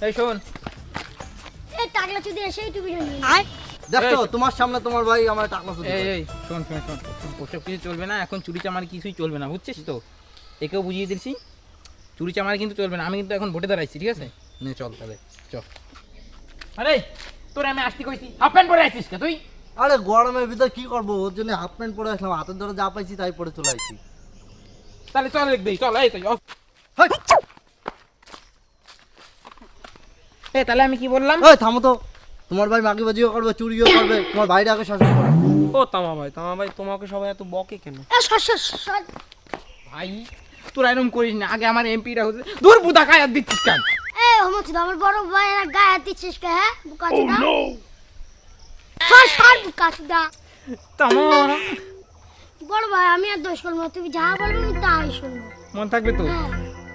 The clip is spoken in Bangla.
এই শোন, এই টাকলা চুদি এসেই তুমি শুনি দেখছো তোমার সামনে তোমার ভাই আমার টাকা চুরি এই করে। এই শোন শোন শোন, ওসব কিছু চলবে না এখন, চুরি চামারি কিছুই চলবে না, বুঝছিস তো? একেও বুঝিয়ে দিচ্ছি, চুরি চামারি কিন্তু চলবে না। আমি কিন্তু এখন ভোটে দাঁড়াইছি, ঠিক আছে? নে চল তাহলে চল। আরে তোরে আমি আসতে কইছি, হাফ প্যান্ট পরে আসছিস কে তুই? আরে গরমের ভিতর কি করবো, ওর জন্য হাফ প্যান্ট পরে আসলাম, হাতের ধরে যা পাইছি তাই পরে চলে আসছি। তাহলে চল দেখবি, চল এই তো তাহলে আমি কি বললাম? এই থামো তো, তোমার ভাই মাগিবাজিও করবে, চুরিও করবে, তোমার ভাইটা আগে শাসন করো। ও তামা ভাই তোমাকে সবাই এত বকে কেন? ভাই তোরা এরকম করিস না, আগে আমার এমপিটা হচ্ছে দূর বুদা কায়াত দিচ্ছিস কেন? এই হমচুদা আমার বড় ভাই এর গায়ে হাত দিচ্ছিস কে হ্যাঁ বুকাচুদা সর সর বুকাচুদা তামা বড় ভাই আমি আর দোষ করবো না, তুমি যা বলবে আমি তাই শুনবো। মন থাকবে তো? হ্যাঁ